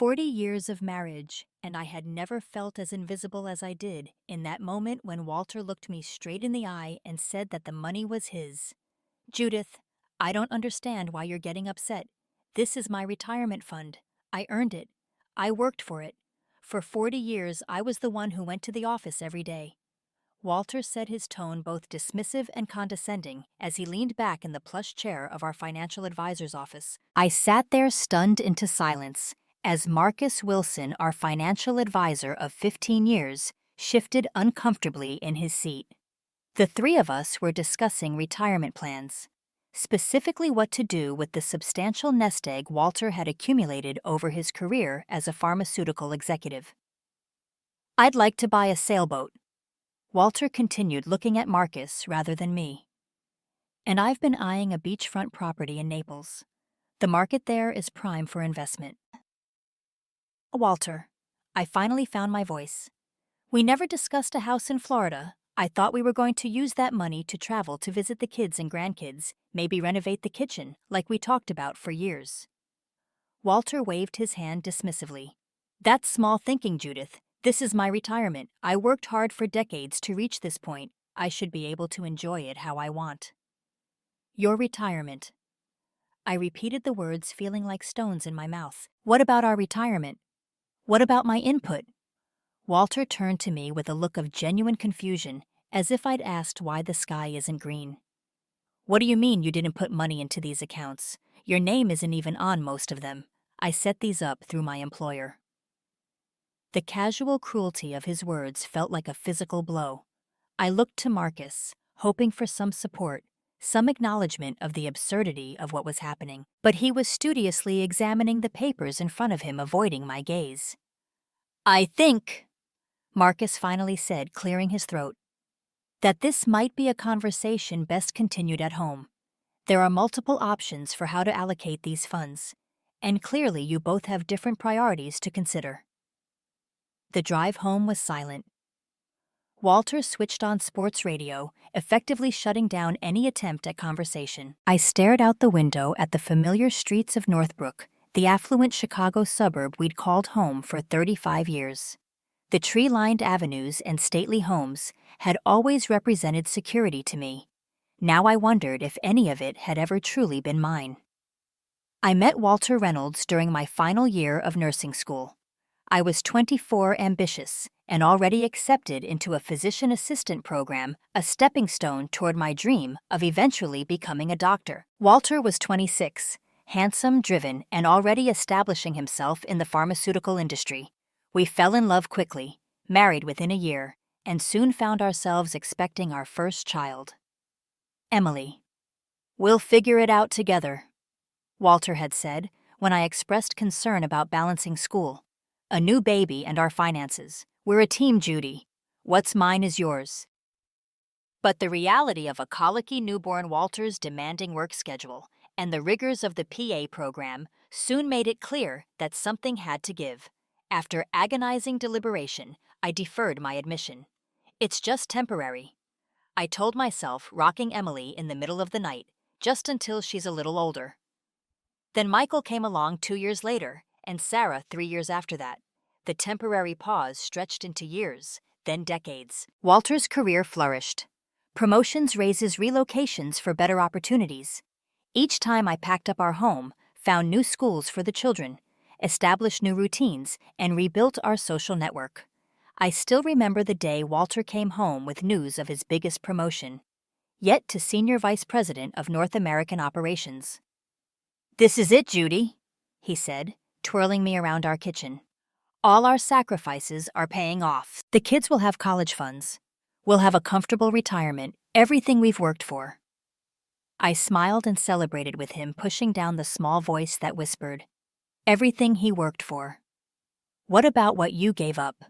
40 years of marriage, and I had never felt as invisible as I did in that moment when Walter looked me straight in the eye and said that the money was his. Judith, I don't understand why you're getting upset. This is my retirement fund. I earned it. I worked for it. For 40 years, I was the one who went to the office every day. Walter said, his tone both dismissive and condescending, as he leaned back in the plush chair of our financial advisor's office. I sat there stunned into silence as Marcus Wilson, our financial advisor of 15 years, shifted uncomfortably in his seat. The three of us were discussing retirement plans, specifically what to do with the substantial nest egg Walter had accumulated over his career as a pharmaceutical executive. "I'd like to buy a sailboat," Walter continued, looking at Marcus rather than me. "And I've been eyeing a beachfront property in Naples. The market there is prime for investment." "Walter," I finally found my voice. "We never discussed a house in Florida. I thought we were going to use that money to travel to visit the kids and grandkids, maybe renovate the kitchen, like we talked about for years." Walter waved his hand dismissively. "That's small thinking, Judith. This is my retirement. I worked hard for decades to reach this point. I should be able to enjoy it how I want." "Your retirement." I repeated the words, feeling like stones in my mouth. "What about our retirement? What about my input?" Walter turned to me with a look of genuine confusion, as if I'd asked why the sky isn't green. "What do you mean you didn't put money into these accounts? Your name isn't even on most of them. I set these up through my employer." The casual cruelty of his words felt like a physical blow. I looked to Marcus, hoping for some support, some acknowledgement of the absurdity of what was happening, but he was studiously examining the papers in front of him, avoiding my gaze. "I think," Marcus finally said, clearing his throat, "that this might be a conversation best continued at home. There are multiple options for how to allocate these funds, and clearly you both have different priorities to consider." The drive home was silent. Walter switched on sports radio, effectively shutting down any attempt at conversation. I stared out the window at the familiar streets of Northbrook, the affluent Chicago suburb we'd called home for 35 years. The tree-lined avenues and stately homes had always represented security to me. Now I wondered if any of it had ever truly been mine. I met Walter Reynolds during my final year of nursing school. I was 24, ambitious, and already accepted into a physician assistant program, a stepping stone toward my dream of eventually becoming a doctor. Walter was 26, handsome, driven, and already establishing himself in the pharmaceutical industry. We fell in love quickly, married within a year, and soon found ourselves expecting our first child. Emily. "We'll figure it out together," Walter had said when I expressed concern about balancing school. "A new baby and our finances. We're a team, Judy. What's mine is yours." But the reality of a colicky newborn Walter's demanding work schedule and the rigors of the PA program soon made it clear that something had to give. After agonizing deliberation, I deferred my admission. "It's just temporary," I told myself, rocking Emily in the middle of the night, "just until she's a little older." Then Michael came along 2 years later, and Sarah 3 years after that. The temporary pause stretched into years, then decades. Walter's career flourished. Promotions, raises, relocations for better opportunities. Each time I packed up our home, found new schools for the children, established new routines, and rebuilt our social network. I still remember the day Walter came home with news of his biggest promotion, yet to Senior Vice President of North American Operations. "This is it, Judy," he said, twirling me around our kitchen. "All our sacrifices are paying off. The kids will have college funds. We'll have a comfortable retirement, everything we've worked for." I smiled and celebrated with him, pushing down the small voice that whispered, "Everything he worked for. What about what you gave up?"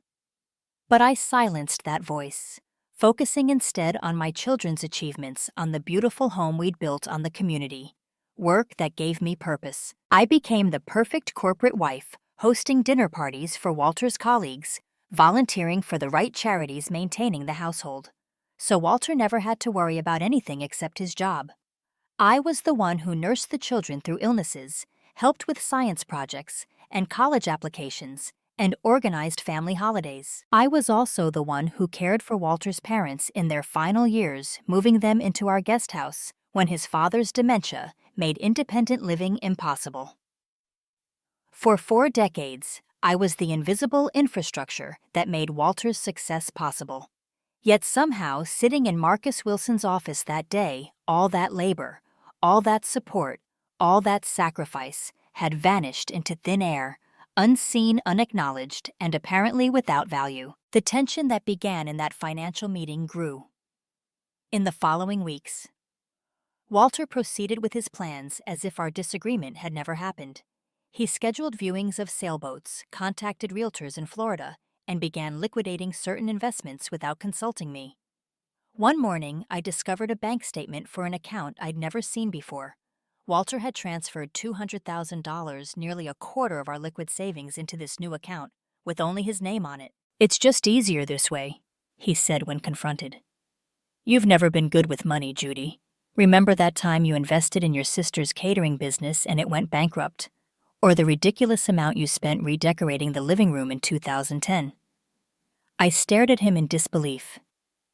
But I silenced that voice, focusing instead on my children's achievements, on the beautiful home we'd built, on the community. Work that gave me purpose. I became the perfect corporate wife, hosting dinner parties for Walter's colleagues, volunteering for the right charities, maintaining the household. So Walter never had to worry about anything except his job. I was the one who nursed the children through illnesses, helped with science projects, and college applications, and organized family holidays. I was also the one who cared for Walter's parents in their final years, moving them into our guest house when his father's dementia made independent living impossible. For 4 decades, I was the invisible infrastructure that made Walter's success possible. Yet somehow, sitting in Marcus Wilson's office that day, all that labor, all that support, all that sacrifice had vanished into thin air, unseen, unacknowledged, and apparently without value. The tension that began in that financial meeting grew. In the following weeks, Walter proceeded with his plans as if our disagreement had never happened. He scheduled viewings of sailboats, contacted realtors in Florida, and began liquidating certain investments without consulting me. One morning, I discovered a bank statement for an account I'd never seen before. Walter had transferred $200,000, nearly a quarter of our liquid savings, into this new account, with only his name on it. "It's just easier this way," he said when confronted. "You've never been good with money, Judy. Remember that time you invested in your sister's catering business and it went bankrupt? Or the ridiculous amount you spent redecorating the living room in 2010. I stared at him in disbelief.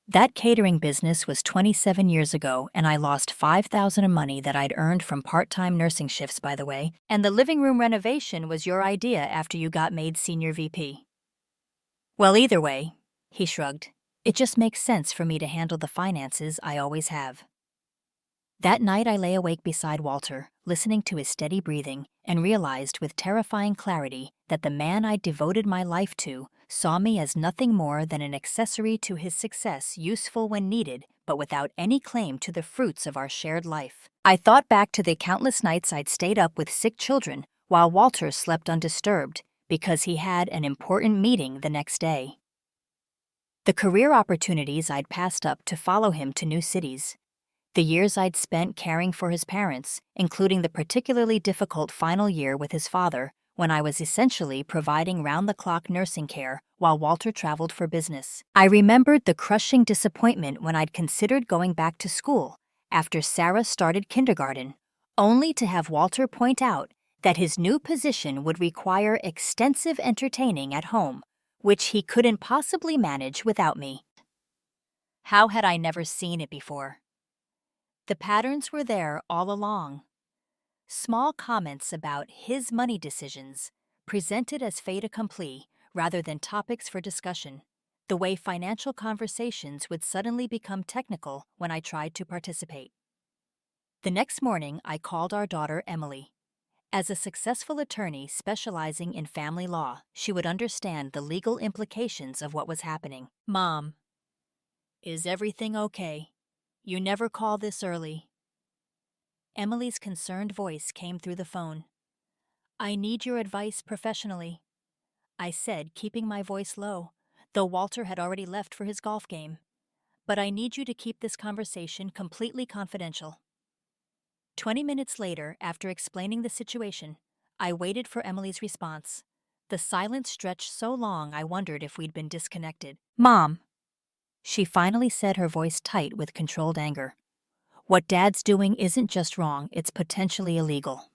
That catering business was 27 years ago, and I lost $5,000 of money that I'd earned from part-time nursing shifts, by the way, and the living room renovation was your idea after you got made senior VP. Well, either way, he shrugged, it just makes sense for me to handle the finances. I always have. That night I lay awake beside Walter, listening to his steady breathing, and realized with terrifying clarity that the man I'd devoted my life to saw me as nothing more than an accessory to his success, useful when needed, but without any claim to the fruits of our shared life. I thought back to the countless nights I'd stayed up with sick children while Walter slept undisturbed because he had an important meeting the next day. The career opportunities I'd passed up to follow him to new cities. The years I'd spent caring for his parents, including the particularly difficult final year with his father, when I was essentially providing round-the-clock nursing care while Walter traveled for business. I remembered the crushing disappointment when I'd considered going back to school after Sarah started kindergarten, only to have Walter point out that his new position would require extensive entertaining at home, which he couldn't possibly manage without me. How had I never seen it before? The patterns were there all along. Small comments about his money decisions, presented as fait accompli rather than topics for discussion. The way financial conversations would suddenly become technical when I tried to participate. The next morning, I called our daughter Emily. As a successful attorney specializing in family law, she would understand the legal implications of what was happening. "Mom, is everything okay? You never call this early." Emily's concerned voice came through the phone. "I need your advice professionally," I said, keeping my voice low, though Walter had already left for his golf game. "But I need you to keep this conversation completely confidential." 20 minutes later, after explaining the situation, I waited for Emily's response. The silence stretched so long I wondered if we'd been disconnected. "Mom," she finally said, her voice tight with controlled anger. "What Dad's doing isn't just wrong, it's potentially illegal.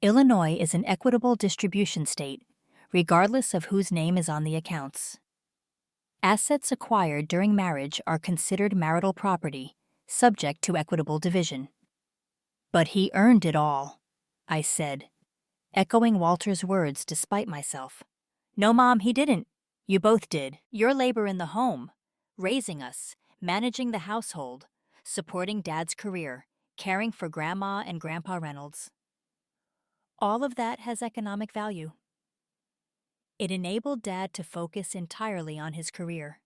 Illinois is an equitable distribution state, regardless of whose name is on the accounts. Assets acquired during marriage are considered marital property, subject to equitable division." "But he earned it all," I said, echoing Walter's words despite myself. "No, Mom, he didn't. You both did. Your labor in the home, raising us, managing the household, supporting Dad's career, caring for Grandma and Grandpa Reynolds. All of that has economic value. It enabled Dad to focus entirely on his career.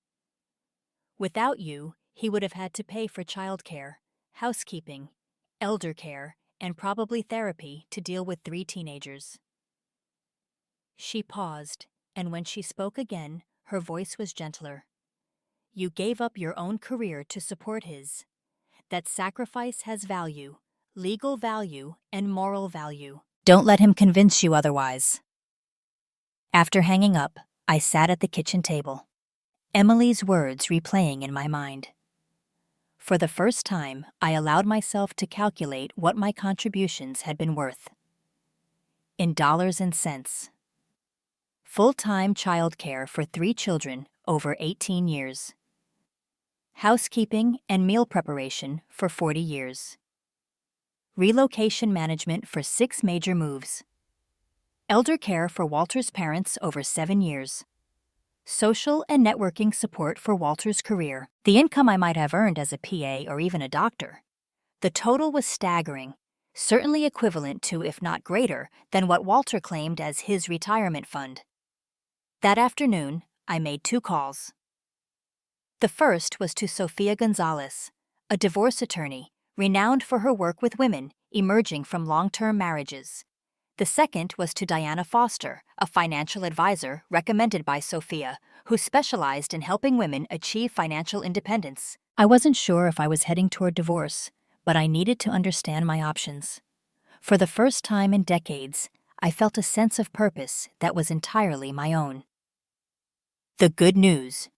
Without you, he would have had to pay for childcare, housekeeping, elder care, and probably therapy to deal with 3 teenagers." She paused, and when she spoke again, her voice was gentler. "You gave up your own career to support his. That sacrifice has value, legal value, and moral value. Don't let him convince you otherwise." After hanging up, I sat at the kitchen table, Emily's words replaying in my mind. For the first time, I allowed myself to calculate what my contributions had been worth. in dollars and cents. Full-time childcare for 3 children over 18 years. Housekeeping and meal preparation for 40 years. Relocation management for 6 major moves. Elder care for Walter's parents over 7 years. Social and networking support for Walter's career. The income I might have earned as a PA or even a doctor. The total was staggering, certainly equivalent to, if not greater, than what Walter claimed as his retirement fund. That afternoon, I made 2 calls. The first was to Sofia Gonzalez, a divorce attorney, renowned for her work with women emerging from long-term marriages. The second was to Diana Foster, a financial advisor recommended by Sofia, who specialized in helping women achieve financial independence. I wasn't sure if I was heading toward divorce, but I needed to understand my options. For the first time in decades, I felt a sense of purpose that was entirely my own. The good news,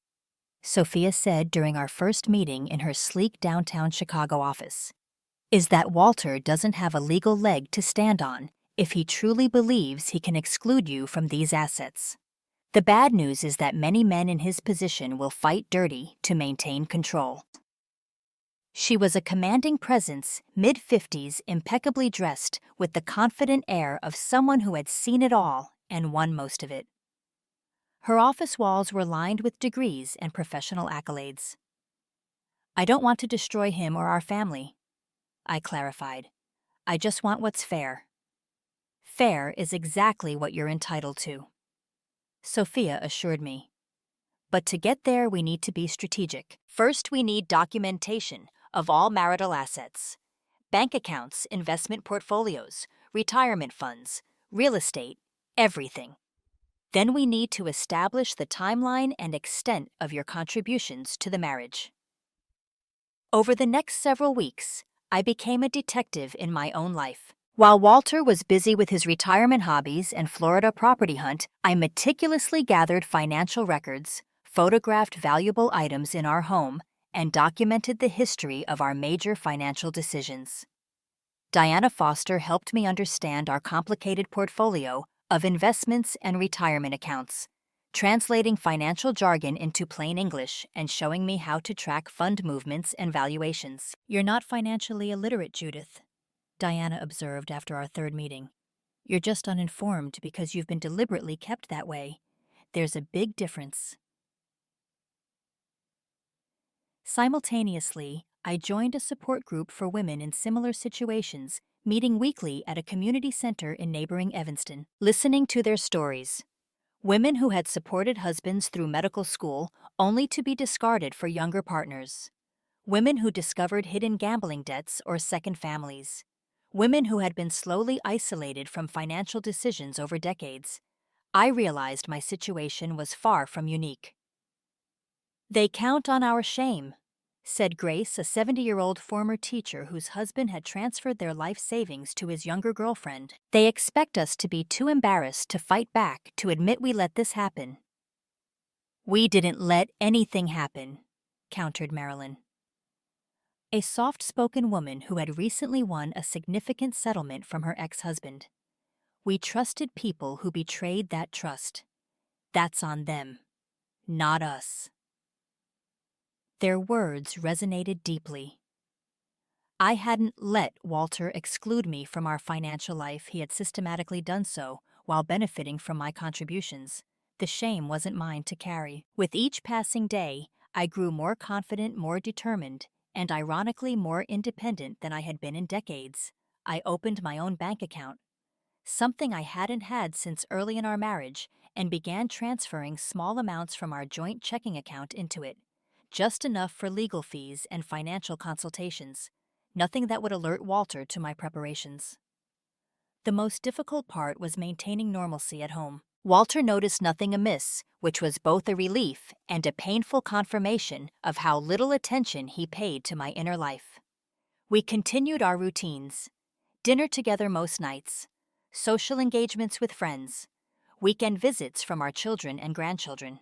Sofia said during our first meeting in her sleek downtown Chicago office, is that Walter doesn't have a legal leg to stand on if he truly believes he can exclude you from these assets. The bad news is that many men in his position will fight dirty to maintain control. She was a commanding presence, mid-50s, impeccably dressed, with the confident air of someone who had seen it all and won most of it. Her office walls were lined with degrees and professional accolades. I don't want to destroy him or our family, I clarified. I just want what's fair. Fair is exactly what you're entitled to, Sofia assured me. But to get there, we need to be strategic. First, we need documentation of all marital assets. Bank accounts, investment portfolios, retirement funds, real estate, everything. Then we need to establish the timeline and extent of your contributions to the marriage. Over the next several weeks, I became a detective in my own life. While Walter was busy with his retirement hobbies and Florida property hunt, I meticulously gathered financial records, photographed valuable items in our home, and documented the history of our major financial decisions. Diana Foster helped me understand our complicated portfolio of investments and retirement accounts, translating financial jargon into plain English and showing me how to track fund movements and valuations. You're not financially illiterate, Judith, Diana observed after our third meeting. You're just uninformed because you've been deliberately kept that way. There's a big difference. Simultaneously, I joined a support group for women in similar situations, meeting weekly at a community center in neighboring Evanston, listening to their stories. Women who had supported husbands through medical school only to be discarded for younger partners. Women who discovered hidden gambling debts or second families. Women who had been slowly isolated from financial decisions over decades. I realized my situation was far from unique. They count on our shame, said Grace, a 70-year-old former teacher whose husband had transferred their life savings to his younger girlfriend. They expect us to be too embarrassed to fight back to admit we let this happen. We didn't let anything happen, countered Marilyn, a soft-spoken woman who had recently won a significant settlement from her ex-husband. We trusted people who betrayed that trust. That's on them, not us. Their words resonated deeply. I hadn't let Walter exclude me from our financial life. He had systematically done so while benefiting from my contributions. The shame wasn't mine to carry. With each passing day, I grew more confident, more determined, and ironically more independent than I had been in decades. I opened my own bank account, something I hadn't had since early in our marriage, and began transferring small amounts from our joint checking account into it. Just enough for legal fees and financial consultations, nothing that would alert Walter to my preparations. The most difficult part was maintaining normalcy at home. Walter noticed nothing amiss, which was both a relief and a painful confirmation of how little attention he paid to my inner life. We continued our routines: dinner together most nights, social engagements with friends, weekend visits from our children and grandchildren.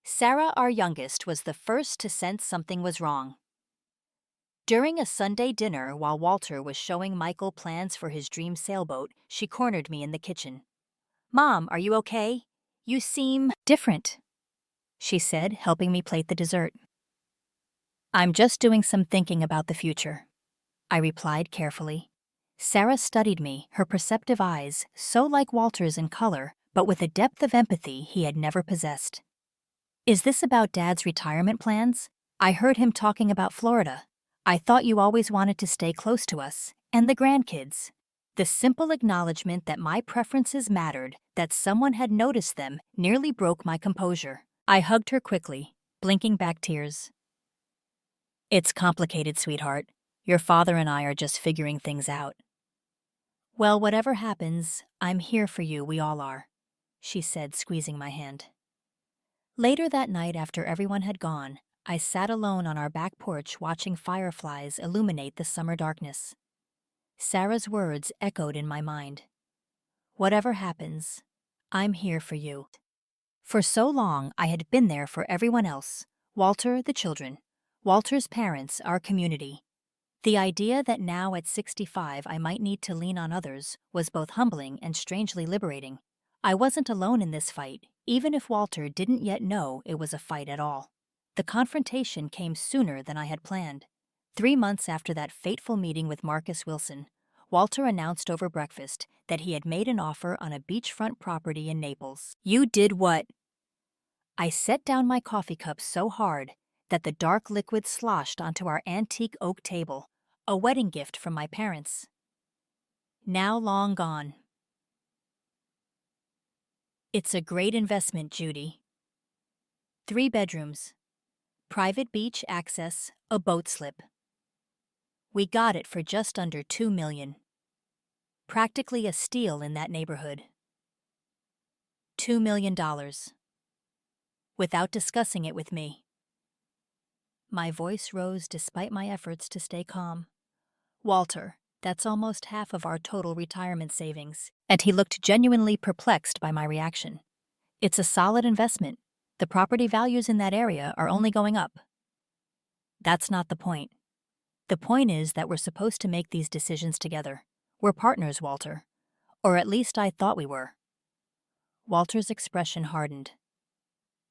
Sarah, our youngest, was the first to sense something was wrong. During a Sunday dinner while Walter was showing Michael plans for his dream sailboat, she cornered me in the kitchen. "Mom, are you okay? You seem different," she said, helping me plate the dessert. "I'm just doing some thinking about the future," I replied carefully. Sarah studied me, her perceptive eyes, so like Walter's in color, but with a depth of empathy he had never possessed. "Is this about Dad's retirement plans? I heard him talking about Florida. I thought you always wanted to stay close to us, and the grandkids." The simple acknowledgement that my preferences mattered, that someone had noticed them, nearly broke my composure. I hugged her quickly, blinking back tears. "It's complicated, sweetheart. Your father and I are just figuring things out." "Well, whatever happens, I'm here for you, we all are," she said, squeezing my hand. Later that night, after everyone had gone, I sat alone on our back porch watching fireflies illuminate the summer darkness. Sarah's words echoed in my mind. "Whatever happens, I'm here for you." For so long, I had been there for everyone else: Walter, the children, Walter's parents, our community. The idea that now at 65 I might need to lean on others was both humbling and strangely liberating. I wasn't alone in this fight, even if Walter didn't yet know it was a fight at all. The confrontation came sooner than I had planned. 3 months after that fateful meeting with Marcus Wilson, Walter announced over breakfast that he had made an offer on a beachfront property in Naples. "You did what?" I set down my coffee cup so hard that the dark liquid sloshed onto our antique oak table, a wedding gift from my parents. Now long gone. "It's a great investment, Judy. 3 bedrooms, private beach access, a boat slip. We got it for just under $2 million. Practically a steal in that neighborhood. $2 million. Without discussing it with me." My voice rose despite my efforts to stay calm. "Walter, that's almost half of our total retirement savings." And he looked genuinely perplexed by my reaction. "It's a solid investment. The property values in that area are only going up." "That's not the point. The point is that we're supposed to make these decisions together. We're partners, Walter. Or at least I thought we were." Walter's expression hardened.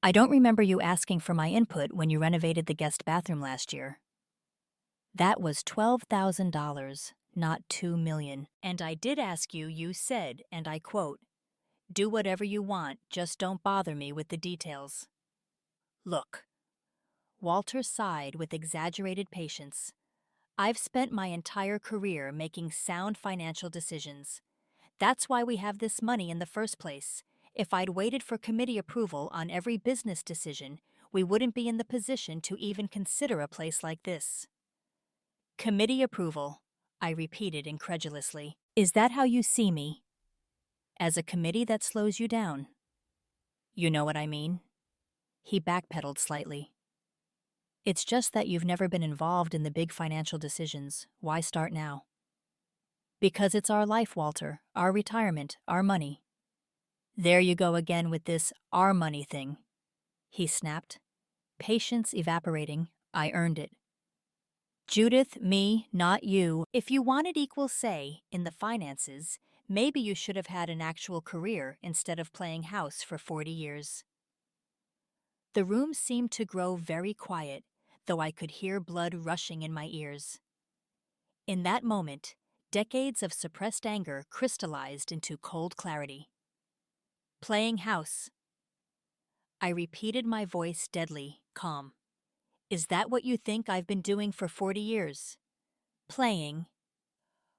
"I don't remember you asking for my input when you renovated the guest bathroom last year." "That was $12,000, not $2 million. And I did ask you, you said, and I quote, 'Do whatever you want, just don't bother me with the details.'" "Look." Walter sighed with exaggerated patience. "I've spent my entire career making sound financial decisions. That's why we have this money in the first place. If I'd waited for committee approval on every business decision, we wouldn't be in the position to even consider a place like this." "Committee approval," I repeated incredulously. "Is that how you see me? As a committee that slows you down?" "You know what I mean?" He backpedaled slightly. "It's just that you've never been involved in the big financial decisions. Why start now?" "Because it's our life, Walter, our retirement, our money." "There you go again with this 'our money' thing," he snapped. Patience evaporating, I earned it. "Judith, me, not you. If you wanted equal say in the finances, maybe you should have had an actual career instead of playing house for 40 years. The room seemed to grow very quiet, though I could hear blood rushing in my ears. In that moment, decades of suppressed anger crystallized into cold clarity. "Playing house." I repeated, my voice deadly, calm. "Is that what you think I've been doing for 40 years? Playing."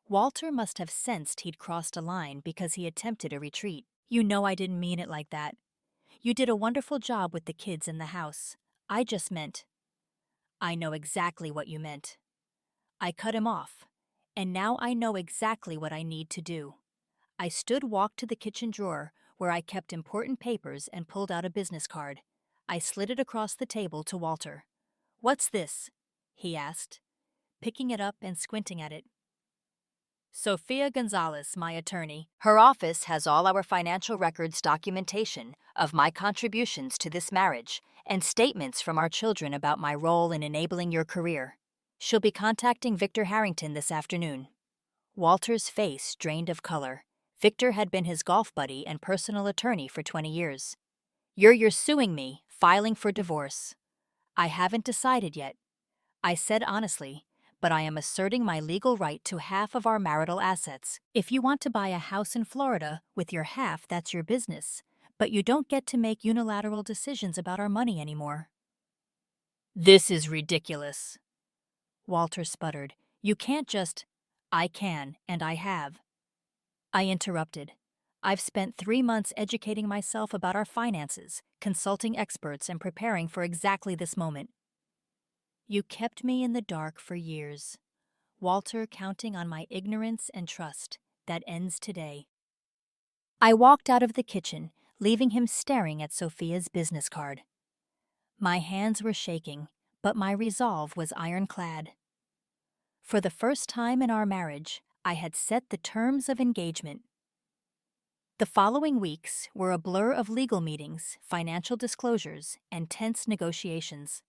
Walter must have sensed he'd crossed a line because he attempted a retreat. "You know I didn't mean it like that. You did a wonderful job with the kids in the house. I just meant—" "I know exactly what you meant." I cut him off, and now I know exactly what I need to do. I walked to the kitchen drawer where I kept important papers and pulled out a business card. I slid it across the table to Walter. "What's this?" he asked, picking it up and squinting at it. "Sophia Gonzalez, my attorney. Her office has all our financial records documentation of my contributions to this marriage and statements from our children about my role in enabling your career." She'll be contacting Victor Harrington this afternoon. Walter's face drained of color. Victor had been his golf buddy and personal attorney for 20 years. You're suing me, filing for divorce. I haven't decided yet. I said honestly, but I am asserting my legal right to half of our marital assets. If you want to buy a house in Florida with your half, that's your business. But you don't get to make unilateral decisions about our money anymore. This is ridiculous. Walter sputtered. You can't just. I can, and I have. I interrupted. I've spent 3 months educating myself about our finances, consulting experts, and preparing for exactly this moment. You kept me in the dark for years. Walter, counting on my ignorance and trust. That ends today. I walked out of the kitchen, leaving him staring at Sophia's business card. My hands were shaking, but my resolve was ironclad. For the first time in our marriage, I had set the terms of engagement. The following weeks were a blur of legal meetings, financial disclosures, and tense negotiations.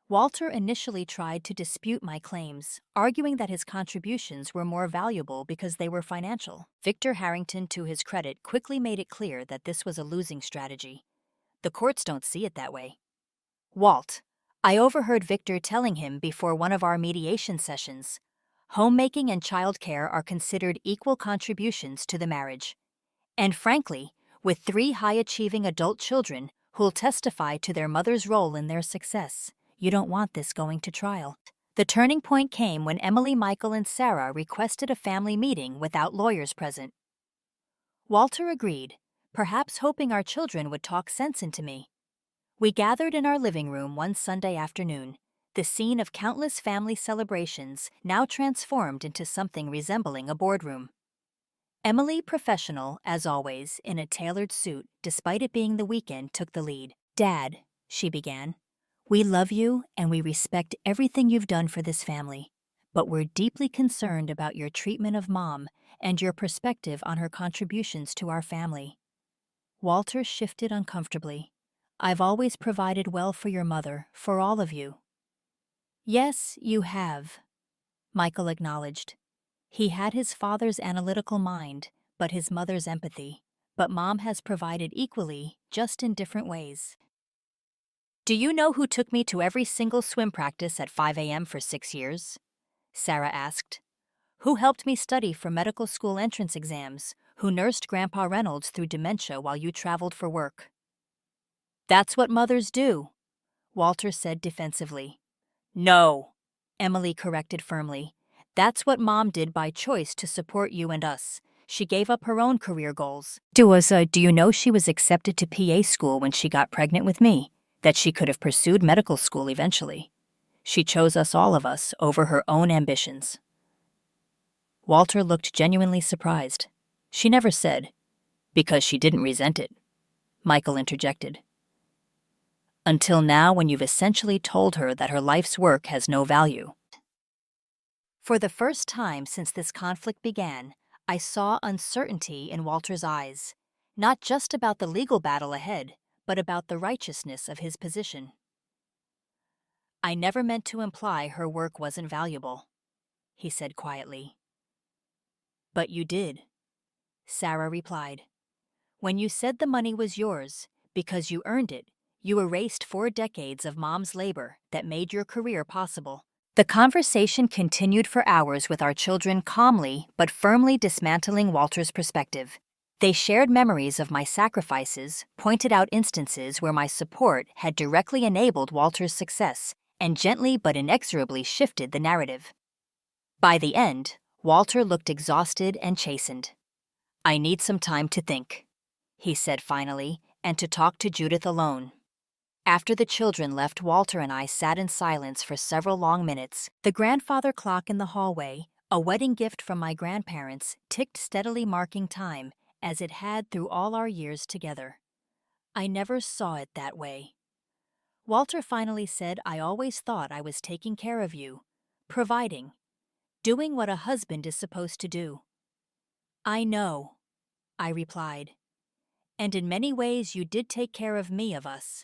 Walter initially tried to dispute my claims, arguing that his contributions were more valuable because they were financial. Victor Harrington, to his credit, quickly made it clear that this was a losing strategy. The courts don't see it that way. Walt, I overheard Victor telling him before one of our mediation sessions, homemaking and childcare are considered equal contributions to the marriage. And frankly, with 3 high-achieving adult children who'll testify to their mother's role in their success, you don't want this going to trial. The turning point came when Emily, Michael, and Sarah requested a family meeting without lawyers present. Walter agreed, perhaps hoping our children would talk sense into me. We gathered in our living room one Sunday afternoon, the scene of countless family celebrations now transformed into something resembling a boardroom. Emily, professional, as always, in a tailored suit, despite it being the weekend, took the lead. Dad, she began, we love you and we respect everything you've done for this family, but we're deeply concerned about your treatment of Mom and your perspective on her contributions to our family. Walter shifted uncomfortably. I've always provided well for your mother, for all of you. Yes, you have, Michael acknowledged. He had his father's analytical mind, but his mother's empathy. But Mom has provided equally, just in different ways. Do you know who took me to every single swim practice at 5 a.m. for 6 years? Sarah asked. Who helped me study for medical school entrance exams? Who nursed Grandpa Reynolds through dementia while you traveled for work? That's what mothers do, Walter said defensively. No, Emily corrected firmly. That's what Mom did by choice to support you and us. She gave up her own career goals. Do you know she was accepted to PA school when she got pregnant with me? That she could have pursued medical school eventually. She chose all of us, over her own ambitions. Walter looked genuinely surprised. She never said, because she didn't resent it. Michael interjected. Until now, when you've essentially told her that her life's work has no value. For the first time since this conflict began, I saw uncertainty in Walter's eyes, not just about the legal battle ahead, but about the righteousness of his position. I never meant to imply her work wasn't valuable, he said quietly. But you did, Sarah replied. When you said the money was yours, because you earned it, you erased 4 decades of Mom's labor that made your career possible. The conversation continued for hours with our children calmly but firmly dismantling Walter's perspective. They shared memories of my sacrifices, pointed out instances where my support had directly enabled Walter's success, and gently but inexorably shifted the narrative. By the end, Walter looked exhausted and chastened. I need some time to think, he said finally, and to talk to Judith alone. After the children left, Walter and I sat in silence for several long minutes. The grandfather clock in the hallway, a wedding gift from my grandparents, ticked steadily, marking time, as it had through all our years together. I never saw it that way. Walter finally said, I always thought I was taking care of you, providing, doing what a husband is supposed to do. I know, I replied. And in many ways you did take care of me, of us.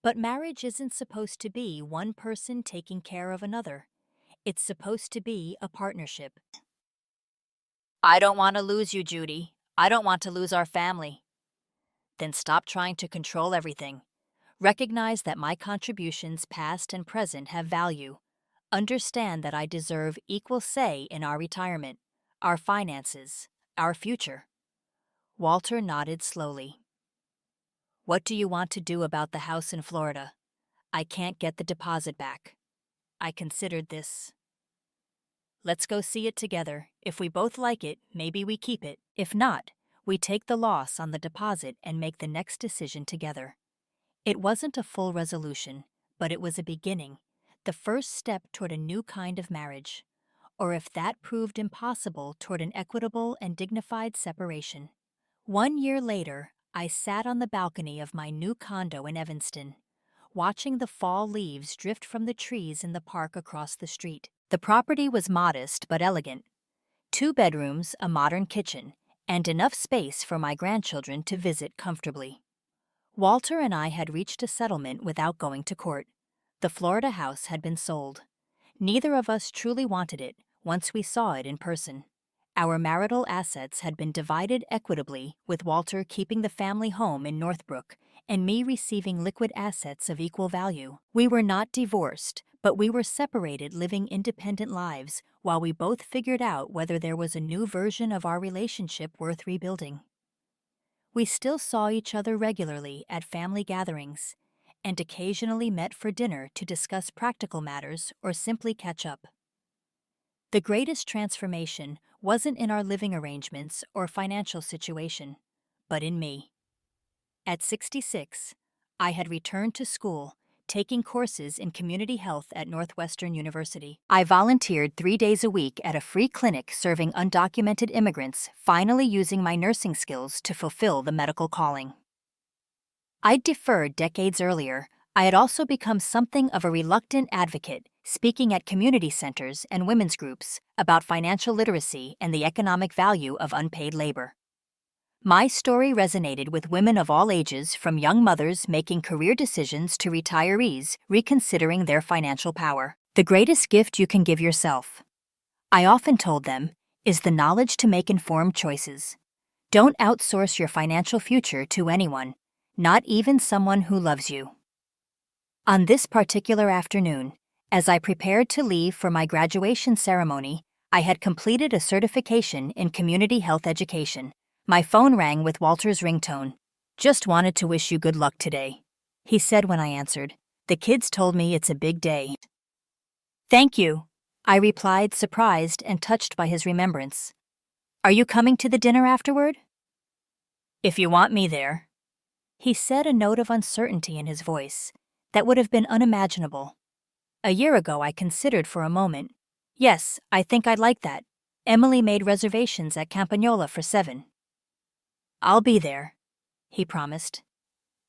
But marriage isn't supposed to be one person taking care of another. It's supposed to be a partnership. I don't want to lose you, Judy. I don't want to lose our family. Then stop trying to control everything. Recognize that my contributions, past and present, have value. Understand that I deserve equal say in our retirement, our finances, our future. Walter nodded slowly. What do you want to do about the house in Florida? I can't get the deposit back. I considered this. Let's go see it together. If we both like it, maybe we keep it. If not, we take the loss on the deposit and make the next decision together. It wasn't a full resolution, but it was a beginning, the first step toward a new kind of marriage. Or if that proved impossible, toward an equitable and dignified separation. 1 year later, I sat on the balcony of my new condo in Evanston, watching the fall leaves drift from the trees in the park across the street. The property was modest but elegant. 2 bedrooms, a modern kitchen, and enough space for my grandchildren to visit comfortably. Walter and I had reached a settlement without going to court. The Florida house had been sold. Neither of us truly wanted it once we saw it in person. Our marital assets had been divided equitably, with Walter keeping the family home in Northbrook and me receiving liquid assets of equal value. We were not divorced, but we were separated, living independent lives while we both figured out whether there was a new version of our relationship worth rebuilding. We still saw each other regularly at family gatherings and occasionally met for dinner to discuss practical matters or simply catch up. The greatest transformation wasn't in our living arrangements or financial situation, but in me. At 66, I had returned to school, taking courses in community health at Northwestern University. I volunteered 3 days a week at a free clinic serving undocumented immigrants, finally using my nursing skills to fulfill the medical calling. I'd deferred decades earlier. I had also become something of a reluctant advocate, speaking at community centers and women's groups about financial literacy and the economic value of unpaid labor. My story resonated with women of all ages, from young mothers making career decisions to retirees reconsidering their financial power. The greatest gift you can give yourself, I often told them, is the knowledge to make informed choices. Don't outsource your financial future to anyone, not even someone who loves you. On this particular afternoon, as I prepared to leave for my graduation ceremony, I had completed a certification in community health education. My phone rang with Walter's ringtone. "Just wanted to wish you good luck today," he said when I answered. "The kids told me it's a big day." "Thank you," I replied, surprised and touched by his remembrance. "Are you coming to the dinner afterward?" "If you want me there," he said, a note of uncertainty in his voice that would have been unimaginable. A year ago, I considered for a moment. "Yes, I think I'd like that. Emily made reservations at Campagnola for 7. "I'll be there," he promised.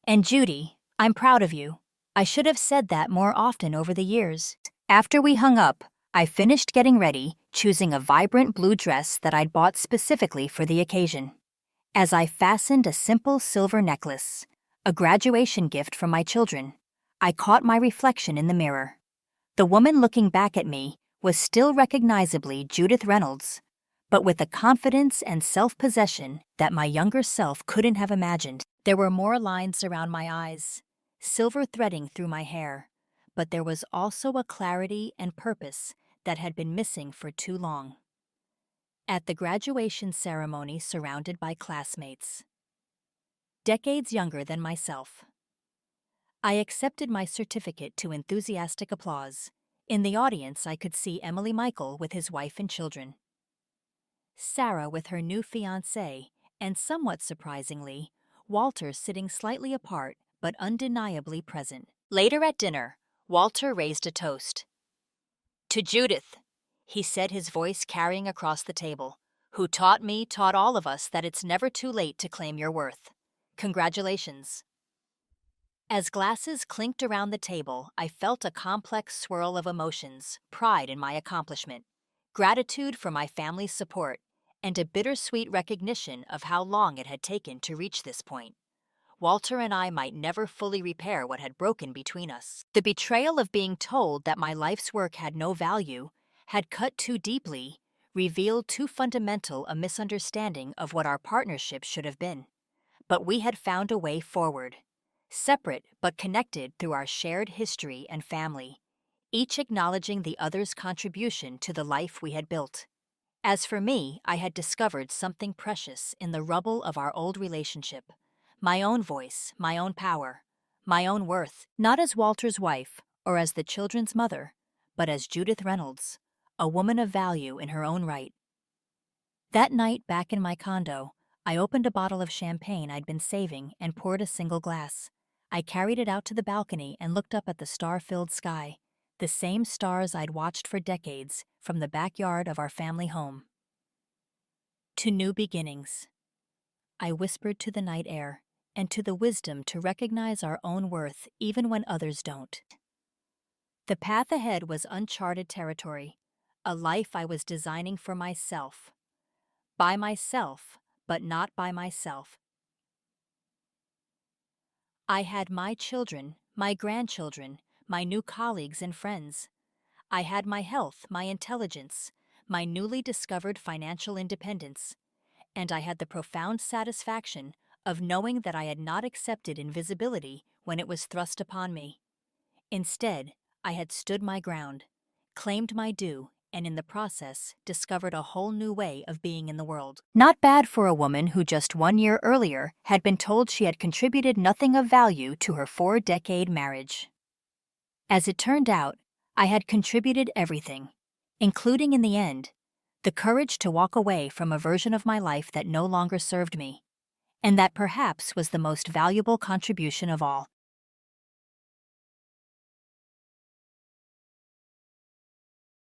"And Judy, I'm proud of you. I should have said that more often over the years." After we hung up, I finished getting ready, choosing a vibrant blue dress that I'd bought specifically for the occasion. As I fastened a simple silver necklace, a graduation gift from my children, I caught my reflection in the mirror. The woman looking back at me was still recognizably Judith Reynolds, but with a confidence and self-possession that my younger self couldn't have imagined. There were more lines around my eyes, silver threading through my hair, but there was also a clarity and purpose that had been missing for too long. At the graduation ceremony, surrounded by classmates, decades younger than myself, I accepted my certificate to enthusiastic applause. In the audience, I could see Emily Michael with his wife and children, Sarah with her new fiancé, and somewhat surprisingly, Walter sitting slightly apart but undeniably present. Later at dinner, Walter raised a toast. "To Judith," he said, his voice carrying across the table, "who taught all of us that it's never too late to claim your worth. Congratulations." As glasses clinked around the table, I felt a complex swirl of emotions: pride in my accomplishment, gratitude for my family's support, and a bittersweet recognition of how long it had taken to reach this point. Walter and I might never fully repair what had broken between us. The betrayal of being told that my life's work had no value had cut too deeply, revealed too fundamental a misunderstanding of what our partnership should have been. But we had found a way forward, separate but connected through our shared history and family, each acknowledging the other's contribution to the life we had built. As for me, I had discovered something precious in the rubble of our old relationship. My own voice, my own power, my own worth, not as Walter's wife or as the children's mother, but as Judith Reynolds, a woman of value in her own right. That night back in my condo, I opened a bottle of champagne I'd been saving and poured a single glass. I carried it out to the balcony and looked up at the star-filled sky, the same stars I'd watched for decades from the backyard of our family home. To new beginnings. I whispered to the night air and to the wisdom to recognize our own worth even when others don't. The path ahead was uncharted territory, a life I was designing for myself. By myself, but not by myself. I had my children, my grandchildren, my new colleagues and friends. I had my health, my intelligence, my newly discovered financial independence, and I had the profound satisfaction of knowing that I had not accepted invisibility when it was thrust upon me. Instead, I had stood my ground, claimed my due, and in the process discovered a whole new way of being in the world. Not bad for a woman who just 1 year earlier had been told she had contributed nothing of value to her 4-decade marriage. As it turned out, I had contributed everything, including in the end, the courage to walk away from a version of my life that no longer served me, and that perhaps was the most valuable contribution of all.